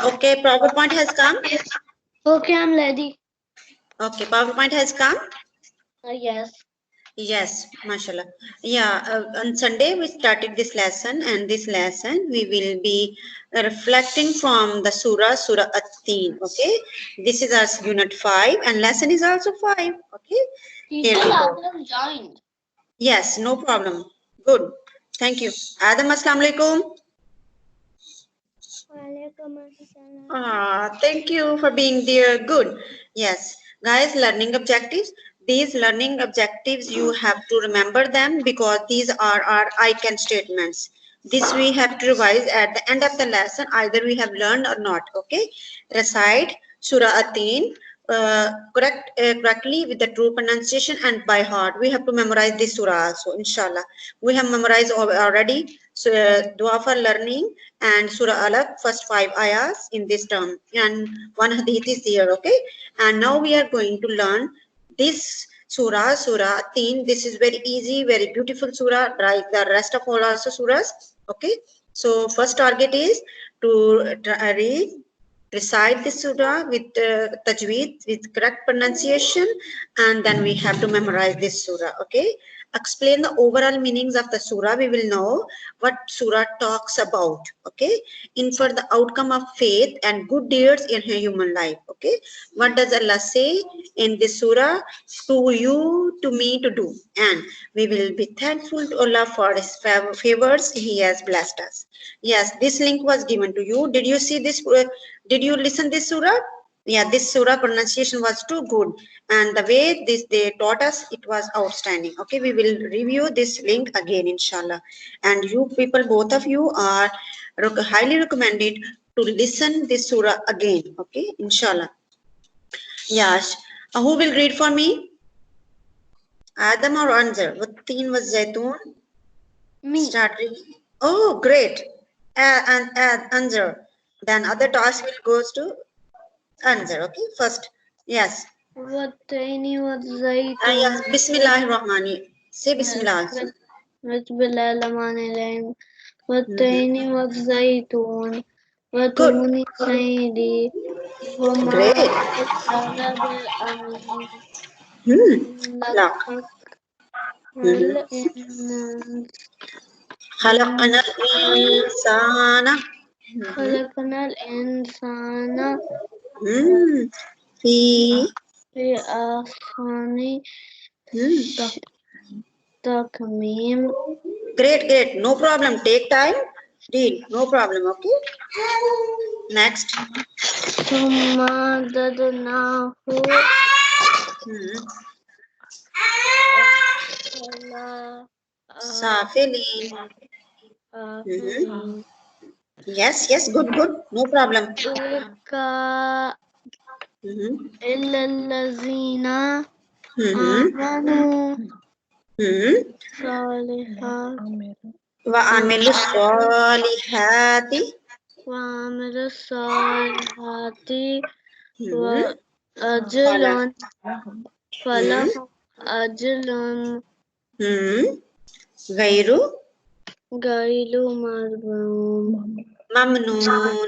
Okay, PowerPoint has come. Okay, I'm ready. Okay, PowerPoint has come. Yes. Yes, mashallah. Yeah, on Sunday we started this lesson, and this lesson we will be reflecting from the Surah At-Teen. Okay, this is our unit 5, and lesson is also 5. Okay, here Teacher we go. Adam joined. Yes, no problem. Good. Thank you. Adam, assalamu alaikum. Thank you for being there. Good. Yes, guys, learning objectives. These learning objectives, you have to remember them because these are our I can statements. This we have to revise at the end of the lesson. Either we have learned or not. Okay. Recite Surah Ateen correctly with the true pronunciation and by heart. We have to memorize this surah also, inshallah. We have memorized already. So, dua for learning and Surah Alaq, first 5 ayahs in this term, and one hadith is here, okay? And now we are going to learn this Surah Teen. This is very easy, very beautiful surah, like the rest of all also surahs, okay? So first target is to read, recite this surah with tajweed, with correct pronunciation, and then we have to memorize this surah, okay? Explain the overall meanings of the surah. We will know what surah talks about, okay? Infer the outcome of faith and good deeds in a human life, okay? What does Allah say in this surah to you, to me to do? And we will be thankful to Allah for his favors he has blessed us. Yes, this link was given to you. Did you see this? Did you listen this surah? Yeah, this surah pronunciation was too good, and the way this they taught us, it was outstanding. Okay, we will review this link again, inshallah. And you people, both of you are highly recommended to listen this surah again. Okay, inshallah. Yes. Who will read for me? Adam or Anzar? Watteen was Zaitun. Me. Start reading. Oh, great. And Anzar. Then other task will goes to Anzar. Okay, first. Yes. والتين Yes. والزيتون Bismillahir Rahmani. Say Bismillah also. بسم الله الرحمن الرحيم Mhm. والتين والزيتون Good. وطور سينين وما Great. أدرك بالأمين Allah. الإنسان خلقنا الإنسان. خلقنا الإنسان في في أحسن Hmm. تقويم. Great. No problem. Take time. Read. No problem. Okay. Next. ثم رددناه Safilin. Yes. Good. No problem. إلا الذين Mhm. آمنوا Mhm. صالحات وعملوا الصالحات. وعملوا الصالحات Mhm. وأجر فلهم أجر Mhm. غير غير ممنون. ممنون.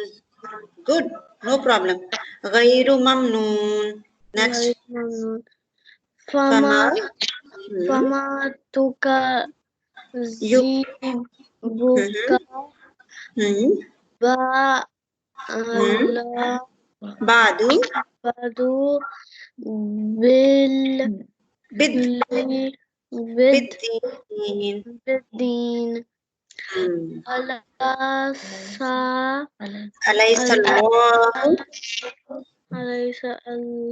Good. No problem. غير ممنون. Next. غير ممنون. فما فما تكذبك بعد بعد بالدين بالدين. أليس أليس الله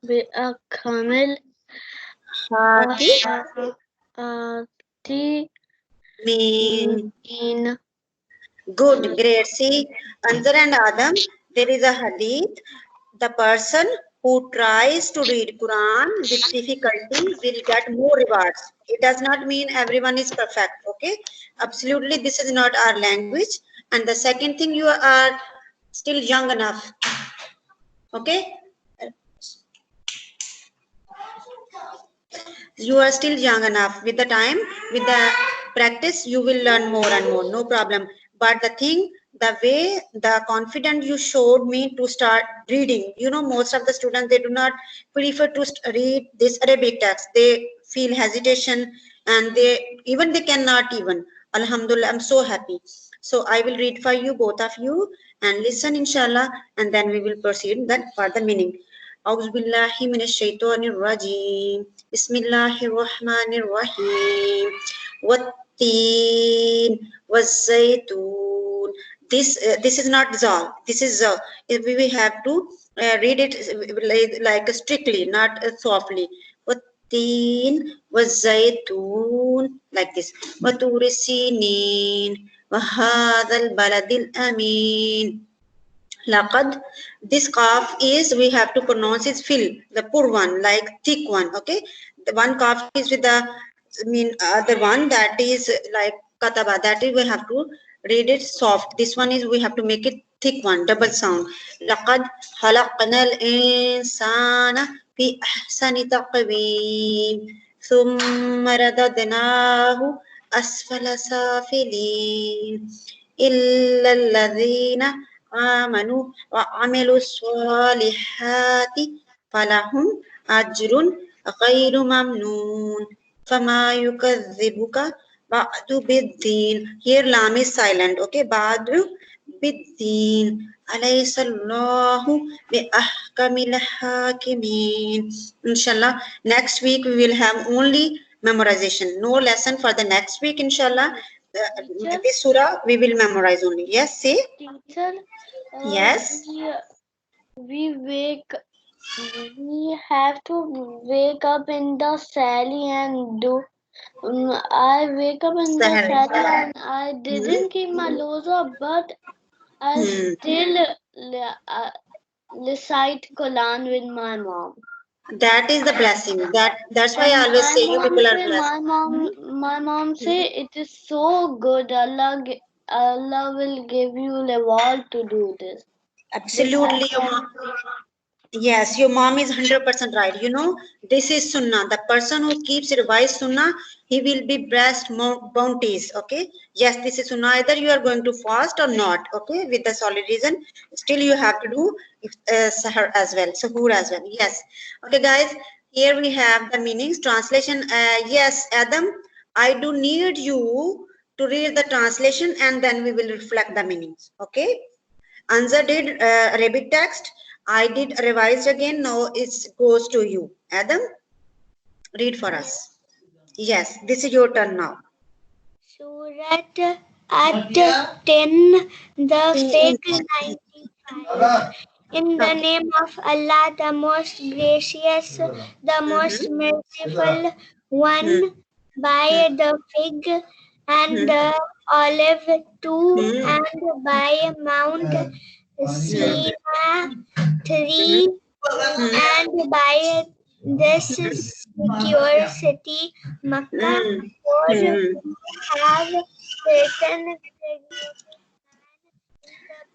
بأحكم الحاكمين. Good, great. See, Anzar and Adam, there is a hadith. The person who tries to read Quran with difficulty will get more rewards. It does not mean everyone is perfect, okay? Absolutely, this is not our language. And the second thing, you are still young enough, okay? You are still young enough. With the time, with the practice, you will learn more and more, no problem. But the thing, the way, the confidence you showed me to start reading, you know, most of the students, they do not prefer to read this Arabic text. They feel hesitation, and they cannot even. Alhamdulillah, I'm so happy. So I will read for you, both of you, and listen, inshallah, and then we will proceed that for the meaning. أعوذ بالله من الشيطان الرجيم بسم الله الرحمن الرحيم والتين والزيتون. This is not zal, this is we have to read it like strictly, not softly. والتين والزيتون, like this. وطور السينين وهذا البلد الأمين. Laqad, this kaf is, we have to pronounce is fill, the poor one, like thick one, okay? The one kaf is with the other one, that is like kataba, that is we have to read it soft. This one is we have to make it thick one, double sound. Laqad khalaqnal insana fi ahsani taqweem thumma radadnahu asfala safilin illa alladhina آمنوا وعملوا الصالحات فلهم أجر غير ممنون فما يكذبك بعد بالدين. Here lam is silent, okay? بعد بالدين أليس الله بأحكم الحاكمين. Inshallah, next week we will have only memorization, no lesson for the next week, inshallah. This surah we will memorize only. Yes, say. Teacher, Yes. we have to wake up in the Sally and do. I wake up in the Sally and I didn't keep my loza, but I still recite Quran with my mom. That is the blessing. That's why I always say you people are blessed. My mom say it is so good. Allah will give you reward to do this. Absolutely, your mom. Yes, your mom is 100% right. You know, this is sunnah. The person who keeps revised sunnah, he will be blessed more bounties. Okay. Yes, this is sunnah. Either you are going to fast or not. Okay, with the solid reason. Still, you have to do sahur as well, suhoor as well. Yes. Okay, guys. Here we have the meanings. Translation. Yes, Adam, I do need you to read the translation and then we will reflect the meanings. Okay. Anza did Arabic text. I did revised again. Now it goes to you. Adam, read for us. Yes, this is your turn now. Surat At-Tin, the fig 95. In the name of Allah, the most gracious, the most merciful one, by the fig and the olive tree, and by Mount Sinai tree, and by this secure city, Makkah, for have certain.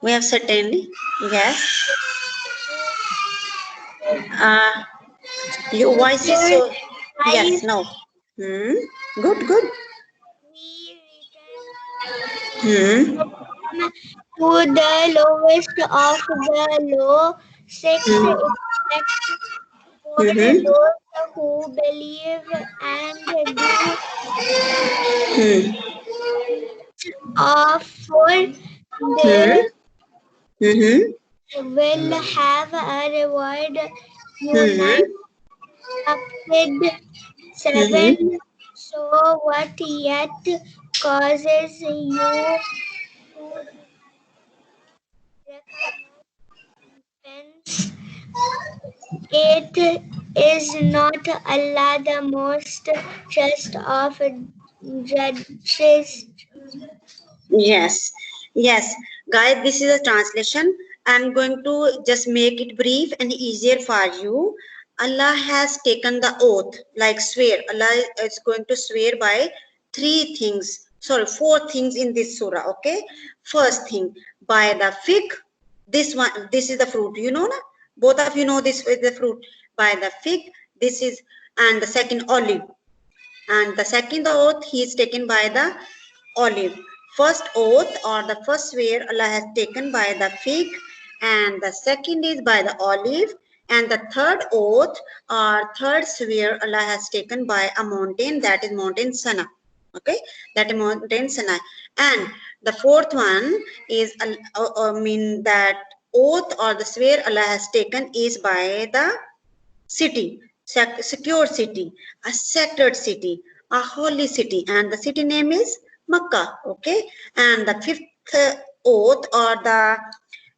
We have certainly, yes. Your voice is so, yes, no. Good, good. We return to the lowest of the low, 6 expect for those who believe and do for they will have a reward. United 7. So what yet causes you to recompense? It is not Allah the most just of judges. Yes, yes. Guys, this is a translation. I'm going to just make it brief and easier for you. Allah has taken the oath, like swear. Allah is going to swear by 4 things in this surah, okay? First thing, by the fig. This one, this is the fruit, you know, na? Both of you know this is the fruit. By the fig, this is, and the second olive. And the second oath he is taken by the olive. First oath or the first swear Allah has taken by the fig, and the second is by the olive, and the third oath or third swear Allah has taken by a mountain, that is mountain Sana. Okay, that is mountain Sana. And the fourth one is mean that oath or the swear Allah has taken is by the city, secure city, a sacred city, a holy city, and the city name is Makkah. Okay, and the fifth oath or the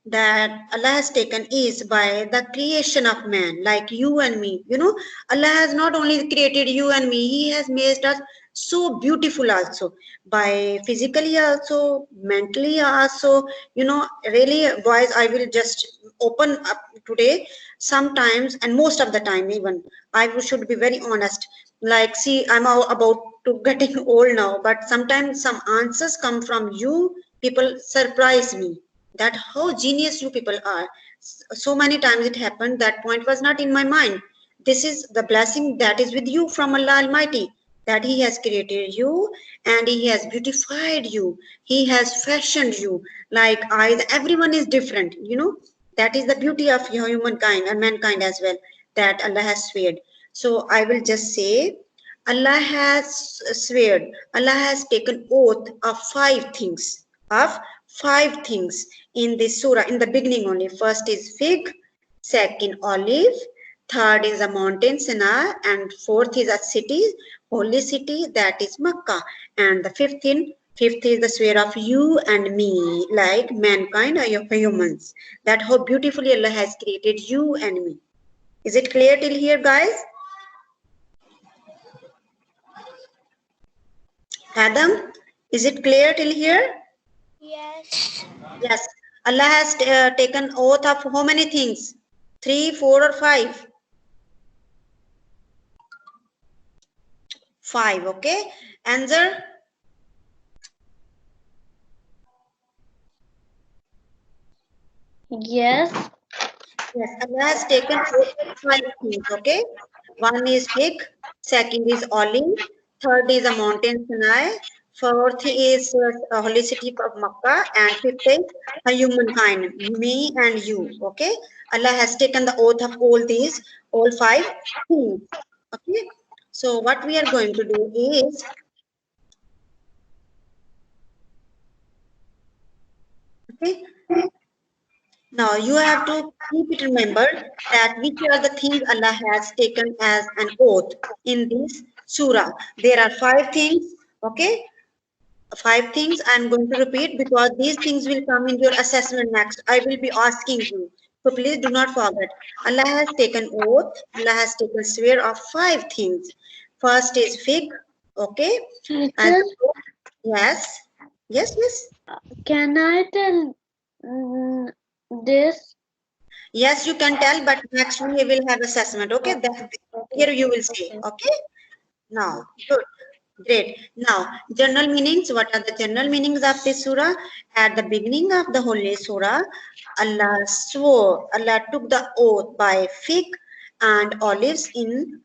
that Allah has taken is by the creation of man, like you and me. You know, Allah has not only created you and me, He has made us so beautiful also, by physically also, mentally also. You know, really, boys, I will just open up today. Sometimes, and most of the time, even I should be very honest. Like, see, I'm about to getting old now, but sometimes some answers come from you. People surprise me that how genius you people are. So many times it happened that point was not in my mind. This is the blessing that is with you from Allah Almighty, that He has created you and He has beautified you. He has fashioned you like I. Everyone is different, you know. That is the beauty of humankind and mankind as well, that Allah has sweared. So I will just say, Allah has sweared, Allah has taken oath of five things in this surah, in the beginning only. First is fig, second olive, third is a mountain Sinai, and fourth is a city, holy city, that is Makkah, and the fifth is the swear of you and me, like mankind or humans. That how beautifully Allah has created you and me. Is it clear till here, guys? Adam, is it clear till here? Yes. Yes. Allah has taken oath of how many things? 3, 4 or 5? 5, okay. Answer? Yes. Yes, Allah has taken oath of 5 things, okay. One is fig, second is olive, third is a mountain Sinai, fourth is a holy city of Makkah, and fifth is a humankind, me and you, okay. Allah has taken the oath of all these, all 5 things, okay. So what we are going to do is, okay, now you have to keep it remembered that which are the things Allah has taken as an oath in this surah. There are 5 things, okay? 5 things I'm going to repeat because these things will come in your assessment next. I will be asking you. So please do not forget. Allah has taken oath, Allah has taken swear of 5 things. First is fig, okay? And Teacher, yes, yes, yes. can I tell this? Yes, you can tell, but next we will have assessment. Okay, that here you will see. Okay, now good, great. Now general meanings. What are the general meanings of this surah? At the beginning of the holy surah, Allah swore. Allah took the oath by fig and olives in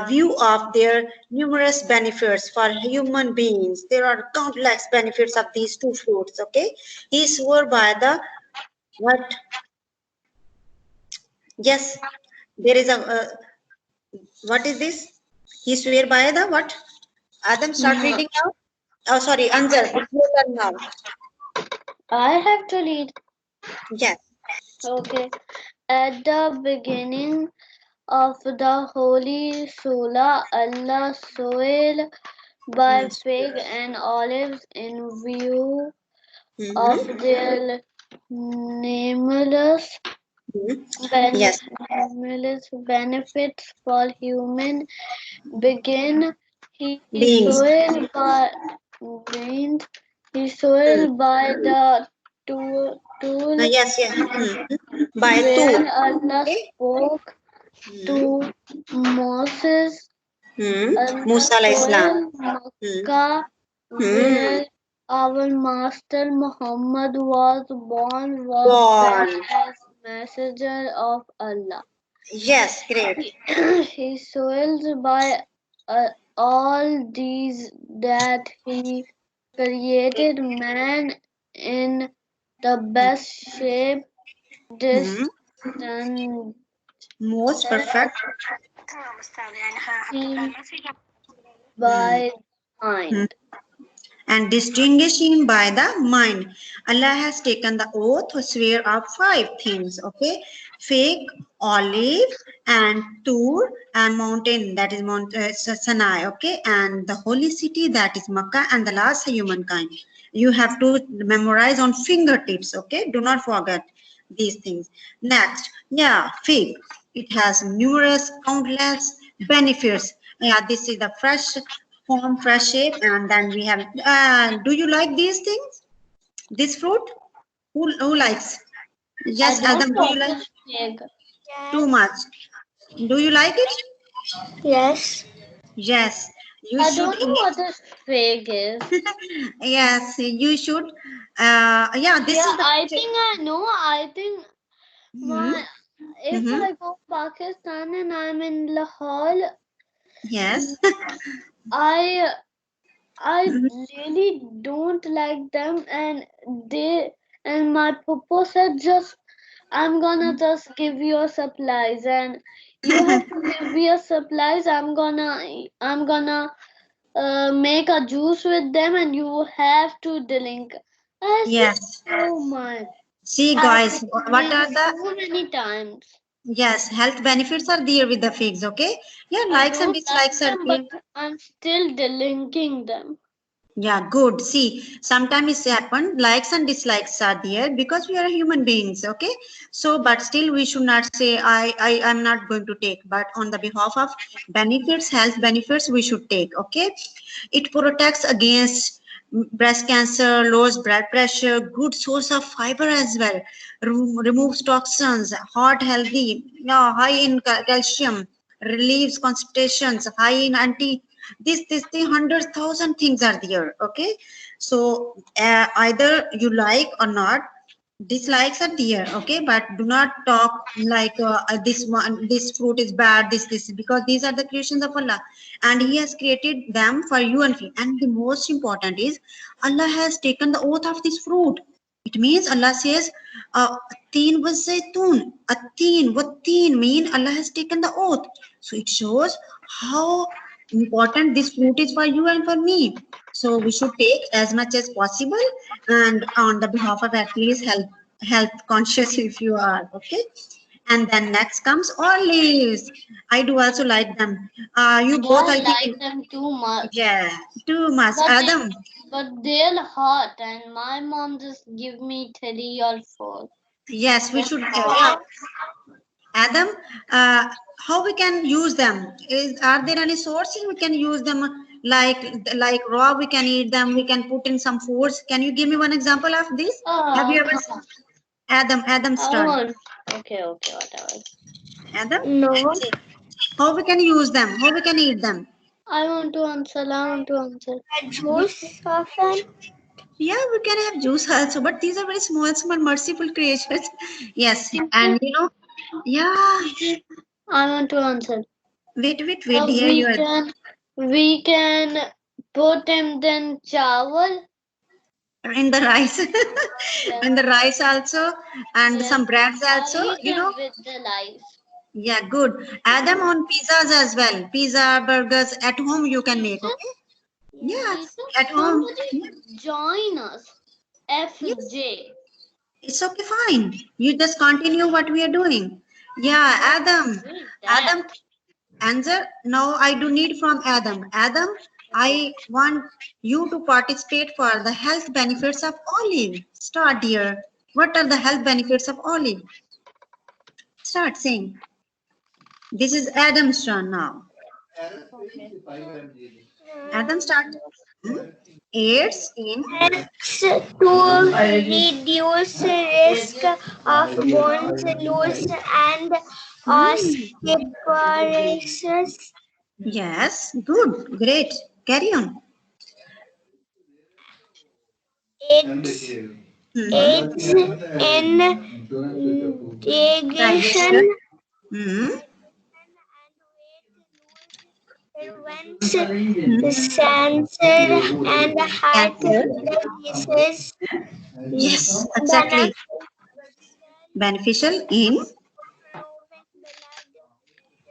view of their numerous benefits for human beings. There are countless benefits of these two fruits. Okay, he swore by the what? Yes, there is a what is this? He swear by the what? Adam, start reading now. Oh, sorry, Anjar, it's your turn now. I have to read. Yes. Okay. At the beginning of the holy surah, Allah swore by Yes. fig and olives in view of Mm-hmm. their numerous Yes. benefits for human being. He Beings. swore by beings. He swore by the tool Yes, yes. By where two. Allah Okay. spoke to Moses. Allah Musa alayhi salam. swore Makkah, Hmm. where our Master Muhammad was born, was Born. sent as messenger of Allah. Yes, great. He swore by all these that he created man in the best shape, Hmm. distant Most perfect. Hmm. by mind. And distinguishing by the mind. Allah has taken the oath to swear of 5 things, okay? Fig, olive, and Tur, and mountain, that is Mount Sinai, okay? And the holy city, that is Makkah, and the last humankind. You have to memorize on fingertips, okay? Do not forget these things. Next, yeah, fig. It has numerous, countless benefits. Yeah, this is the fresh form, fresh shape, and then we have. Do you like these things? This fruit? Who likes? Yes, I Adam. don't Do you like like the fig. too Yes. much? Do you like it? Yes. Yes, you I should don't know eat. what a fig is. Yes, you should. Yeah, this Yeah, is the. I think I know. I think Hmm. my if Hmm. I go Pakistan and I'm in Lahore, Yes. I I Mhm. really don't like them, and they and my papa said just I'm gonna just give you supplies, and you have to give me a supplies. I'm gonna make a juice with them, and you have to drink. I said Yes. so much. See, I guys, told what him are the. so many times. Yes, health benefits are there with the figs, okay? Yeah, I likes and don't like dislikes are them, there. but I'm still drinking them. Yeah, good. See, sometimes it's happened, likes and dislikes are there because we are human beings, okay? So, but still we should not say, I am not going to take, but on the behalf of benefits, health benefits, we should take, okay? It protects against breast cancer, lowers blood pressure, good source of fiber as well, removes toxins, heart healthy, yeah, high in calcium, relieves constipations, high in anti this the 100,000 things are there, okay? So either you like or not, dislikes are there, okay? But do not talk like this one, this fruit is bad, this, because these are the creations of Allah, and he has created them for you and me. And the most important is Allah has taken the oath of this fruit. It means Allah says teen was zaytun, a teen, what teen mean? Allah has taken the oath. So it shows how important this fruit is for you and for me. So we should take as much as possible, and on the behalf of at least health conscious if you are, okay? And then next comes olives. I do also like them. You Yeah, both, I I like think. them too much. Yeah, too much. But they Adam. but they're hot, and my mom just give me 3 or 4. Yes, we That's should. all. Yeah, Adam. How we can use them? Are there any sources we can use them? Like raw, we can eat them. We can put in some foods. Can you give me one example of this? Have you ever? Come on. Adam, I start. want. Okay, whatever. Adam, No. see, how we can use them? How we can eat them? I want to answer. I want to answer. A juice of them. Yeah, we can have juice also, but these are very small, small, merciful creatures. Yes, and yeah. I want to answer. Wait, dear, We you are can put in then chawal. in the rice, Yes, in the rice also, and yes. some breads I also. eat them with the rice. Yeah, good. Add them on pizzas as well. Pizza, burgers at home you can make. Teacher, Okay. Yes. Yes, teacher, at home. somebody join us. Yes, FJ. it's okay, fine. You just continue what we are doing. Yeah, Adam. Who is that? Adam, answer. No, I do need from Adam. Adam, I want you to participate for the health benefits of olive. Start, dear. What are the health benefits of olive? Start saying. This is Adam's turn now. Okay. Adam, start. Hmm? Aids in. Helps to reduce risk of bones loss and Hmm. osteoporosis. Yes, good, great. Carry on. Aids Hmm. aids in digestion Digestion. Hmm. prevents cancer and heart diseases. Yes, exactly. Beneficial in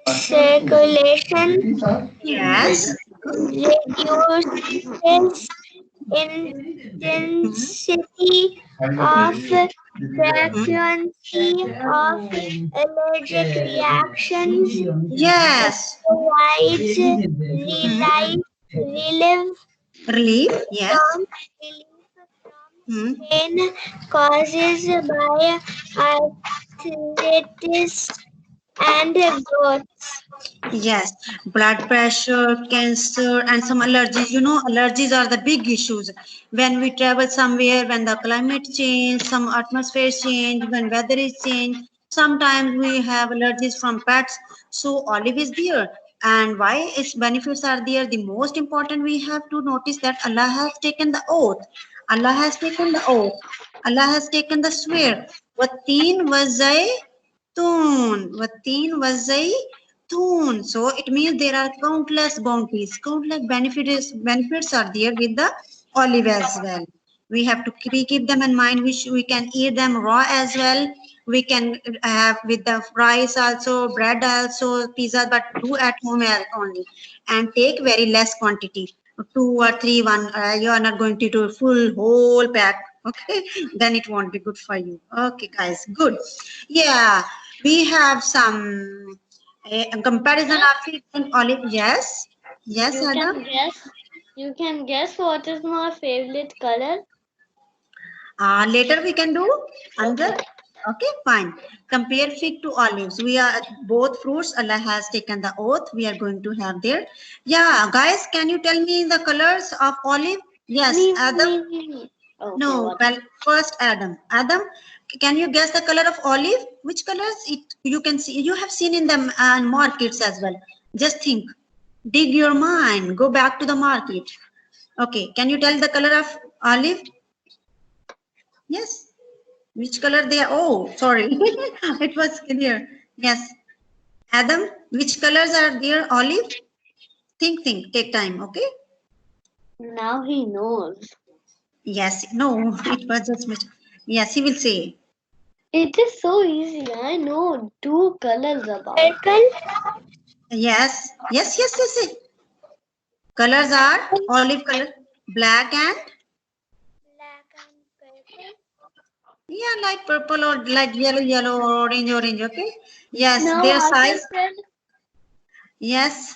Circulation, yes. reduces intensity of frequency of allergic reactions, Yes. provides Hmm. relief Relief. Yes. from Hmm. pain causes by arthritis and growth. Yes, blood pressure, cancer, and some allergies. You know, allergies are the big issues. When we travel somewhere, when the climate change, some atmosphere change, when weather is change, sometimes we have allergies from pets. So olive is there. And why its benefits are there? The most important we have to notice that Allah has taken the oath. Allah has taken the oath. Allah has taken the swear. Watin wazaytun. So it means there are countless bounties, countless benefits are there with the olive as well. We have to keep them in mind. We can eat them raw as well. We can have with the rice also, bread also, pizza, but do at home only, and take very less quantity. 2 or 3, you are not going to do a full whole pack. Okay, then it won't be good for you. Okay, guys, good. Yeah, we have some a comparison of it in olive. Yes, yes, You Adam. can guess. You can guess what is my favorite color? Later we can do under. Okay, fine. Compare fig to olives. We are both fruits. Allah has taken the oath. We are going to have there. Yeah, guys, can you tell me the colors of olive? Yes, Me, Adam. me. Okay, No, what? well, first Adam. Adam, can you guess the color of olive? Which colors it you can see? You have seen in the markets as well. Just think, dig your mind, go back to the market. Okay, can you tell the color of olive? Yes. Which color they are? Oh, sorry, it was clear. Yes, Adam, which colors are there? Olive. Think. Take time. Okay. Now he knows. Yes. No, it was just much. Yes, he will say. It is so easy. I know 2 colors about. Circle, Yes. Colors are olive color, black and black and purple. yeah, light purple or light yellow or orange. Okay. Yes, Now their I can size. tell. Yes.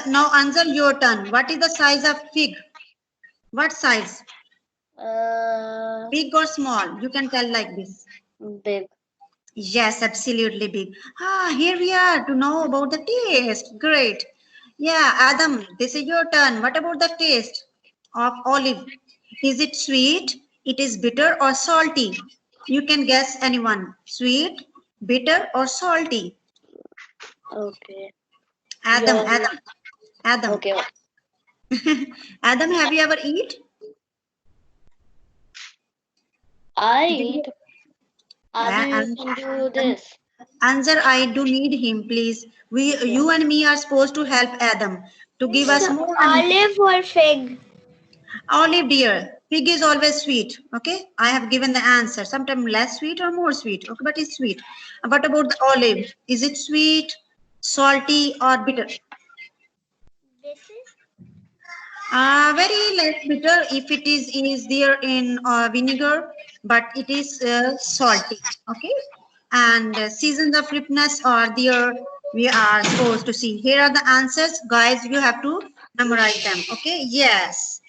Now answer your turn. What is the size of fig? What size? Big or small? You can tell like this. Big. Yes, absolutely big. Here we are to know about the taste. Great. Yeah, Adam, this is your turn. What about the taste of olive? Is it sweet? It is bitter or salty? You can guess anyone. Sweet, bitter or salty? Okay. Adam, Your Adam. okay. Adam, have you ever eat? I Did you- eat. Adi, you can do this. Answer, I do need him, please. You and me are supposed to help Adam to give us more and more. Olive or fig? Olive, dear. Fig is always sweet. Okay, I have given the answer. Sometimes less sweet or more sweet. Okay, but it's sweet. What about the olive? Is it sweet, salty, or bitter? Bitter. Very less bitter if it is there in vinegar, but it is salty. Okay, and seasons of ripeness are there. We are supposed to see. Here are the answers, guys. You have to memorize them. Okay, yes.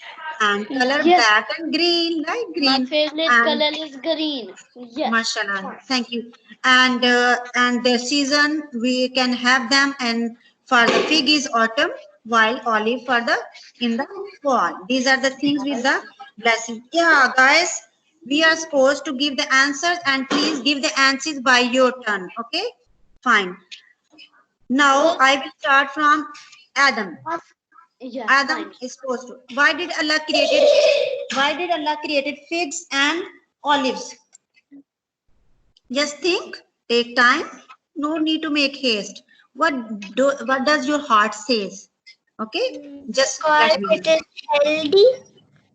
And color Yes, black and green, light my green, favorite and color is green. Yes. mashallah, thank you. And the season we can have them, and for the fig is autumn, while olive for the in the fall. These are the things with the blessing. Yeah, guys, we are supposed to give the answers, and please give the answers by your turn. Okay, fine. Now I will start from Adam. Yes, Adam fine. is supposed to. Why did Allah created figs and olives? Just think, take time, no need to make haste. What does your heart says? Okay, just Because let me it know. is healthy.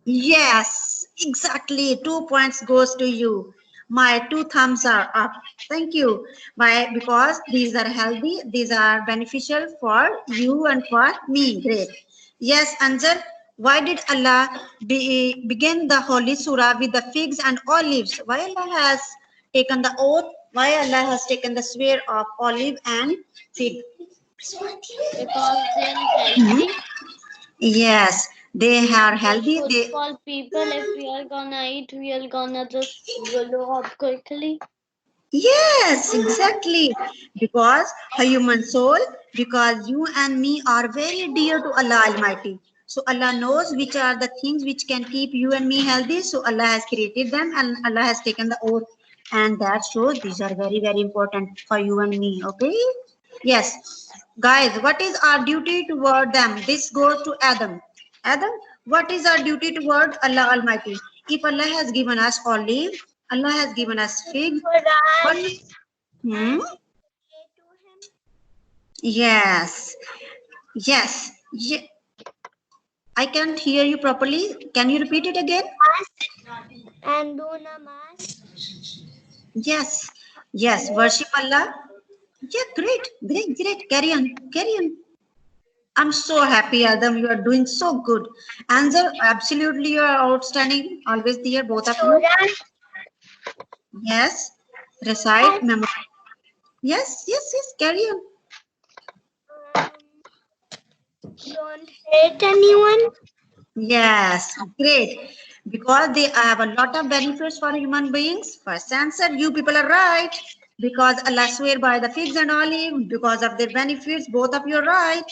Yes, exactly. 2 points goes to you. My 2 thumbs are up. Thank you. Why? Because these are healthy. These are beneficial for you and for me. Great. Yes, Anjar. Why did Allah begin the Holy Surah with the figs and olives? Why Allah has taken the oath? Why Allah has taken the swear of olive and fig? Because they're healthy. Yes, they are It's healthy. good They for people. If we are gonna eat, we are gonna just grow up quickly. Yes, exactly. Because a human soul, because you and me are very dear to Allah Almighty. So Allah knows which are the things which can keep you and me healthy. So Allah has created them and Allah has taken the oath. And that shows these are very, very important for you and me. Okay? Yes. Guys, what is our duty toward them? This goes to Adam. Adam, what is our duty toward Allah Almighty? If Allah has given us olive, Allah has given us fig, what? Quran Hmm? and pray to him. Yes. Yes. I can't hear you properly. Can you repeat it again? And do namaz. Yes. Yes. Worship Allah. Yeah, great. Great. Great. Carry on. Carry on. I'm so happy, Adam. You are doing so good. Answer, absolutely, you are outstanding. Always there, both of you. Surah Yes. Recite, memorize. Yes, yes, yes. Carry on. don't hurt anyone. Yes, great. Because they have a lot of benefits for human beings. First answer, you people are right. Because Allah swear by the figs and olive, because of their benefits, both of you are right.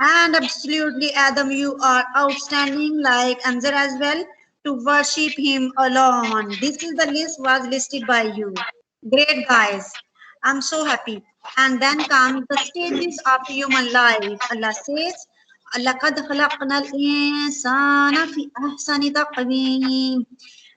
And absolutely, Adam, you are outstanding, like Anzar as well, to worship him alone. This is the list was listed by you. Great, guys. I'm so happy. And then comes the stages of human life. Allah says, لَقَدْ خَلَقْنَا الْإِنسَانَ فِي أَحْسَنِ تَقْوِيمٍ.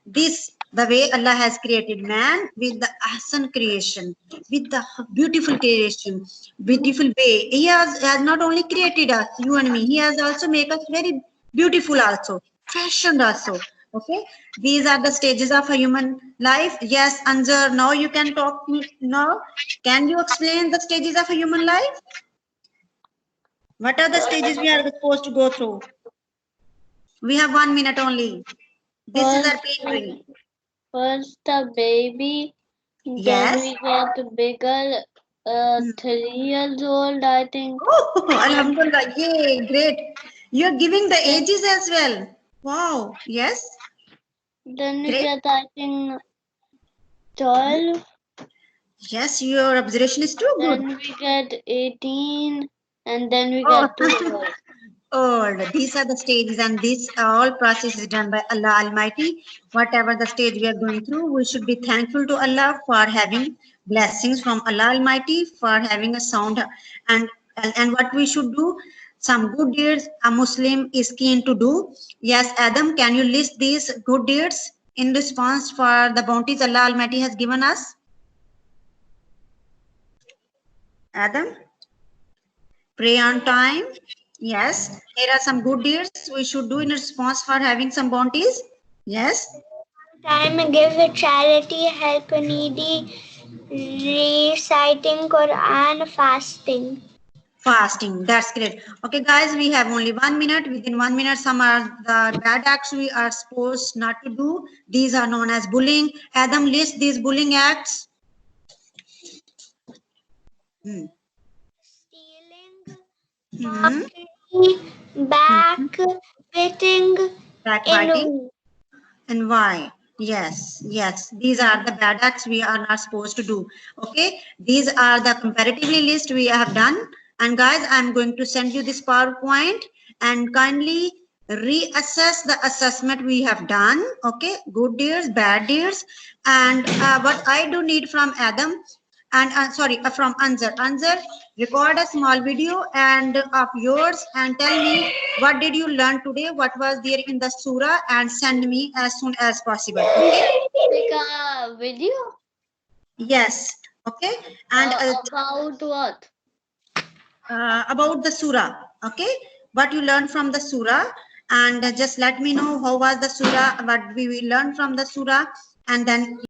This, the way Allah has created man with the ahsan creation, with the beautiful creation, beautiful way. He has not only created us, you and me, he has also made us very beautiful also, fashioned also. Okay, these are the stages of a human life. Yes, Anjar, now you can talk me now. Can you explain the stages of a human life? What are the stages we are supposed to go through? We have 1 minute only. This is our playing. First the baby, then Yes. we get bigger, 3 years old, I think. Oh, Alhamdulillah. Yay, great. You're giving the ages as well. Wow. Yes. Then we Great. get, I think, 12. Yes, your observation is too good. Then we get 18, and then we Oh, get 12. old. These are the stages, and this all process is done by Allah Almighty. Whatever the stage we are going through, we should be thankful to Allah for having blessings from Allah Almighty, for having a sound, and and what we should do. Some good deeds a Muslim is keen to do. Yes, Adam, can you list these good deeds in response for the bounties Allah Almighty has given us? Adam? Pray on time. Yes. Here are some good deeds we should do in response for having some bounties. Yes. Time give a charity, help needy, reciting Quran, fasting. Fasting. That's great. Okay, guys, we have only 1 minute. Within 1 minute, some are the bad acts we are supposed not to do. These are known as bullying. Adam, list these bullying acts. Stealing, mockery, backbiting, Backbiting. And why? Yes, yes. These are the bad acts we are not supposed to do. Okay. These are the comparatively list we have done. And guys, I'm going to send you this PowerPoint and kindly reassess the assessment we have done. Okay. Good deeds, bad deeds. And what I do need from Adam and sorry, from Anzar. Anzar, record a small video and of yours and tell me what did you learn today, what was there in the surah, and send me as soon as possible. Okay. Make a video? Yes. Okay. And About what? about the surah. Okay. what you learned from the surah, and just let me know how was the surah, what we will learn from the surah, and then